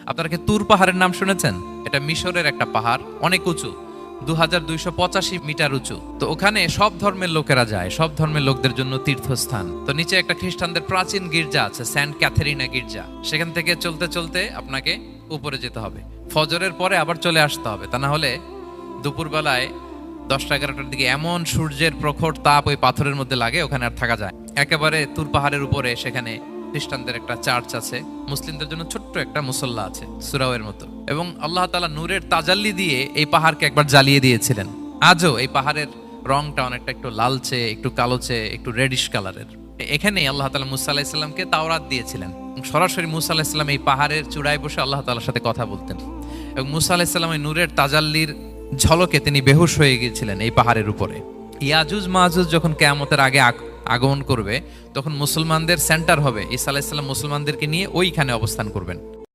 আপনারা কি তুর পাহাড়ের নাম শুনেছেন? এটা মিশরের একটা পাহাড়, অনেক উঁচু, 2285 মিটার উঁচু। তো ওখানে সব ধর্মের লোকেরা যায়, সব ধর্মের লোকদের জন্য তীর্থস্থান। তো নিচে একটা খ্রিস্টানদের প্রাচীন গির্জা আছে, সেন্ট ক্যাথেরিনা গির্জা। সেখান থেকে চলতে চলতে আপনাকে উপরে যেতে হবে, ফজরের পরে আবার চলে আসতে হবে, তা না হলে দুপুরবেলায় 10টা-11টার দিকে এমন সূর্যের প্রখর তাপ ওই পাথরের মধ্যে লাগে, ওখানে আর থাকা যায়। একেবারে তুর পাহাড়ের উপরে সেখানে খ্রিস্টানদের একটা চার্চ আছে, মুসলিমদের জন্য ছোট্ট একটা মুসল্লা আছে সুরাওয়ের মতো। এবং আল্লাহ তাআলা নূরের তাজাল্লি দিয়ে এই পাহাড়কে একবার জ্বালিয়ে দিয়েছিলেন। আজও এই পাহাড়ের রংটা অনেকটা একটু লালচে, একটু কালোচে, একটু রেডিশ কালারের। এখানে আল্লাহ তাআলা মুসা আলাইহিস সালামকে তাওরাত দিয়েছিলেন। সরাসরি মুসা আলাইহিস সালাম এই পাহাড়ের চূড়ায় বসে আল্লাহ তাআলার সাথে কথা বলতেন। এবং মুসা আলাইহিস সালাম এই নূরের তাজাল্লির ঝলকে তিনি বেহুশ হয়ে গিয়েছিলেন এই পাহাড়ের উপরে। ইয়াজুজ মাহুজ যখন কিয়ামতের আগে আগমন করবে, তখন মুসলমানদের সেন্টার হবে। ঈসা আলাইহিস সালাম মুসলমানদেরকে নিয়ে ওইখানে অবস্থান করবেন।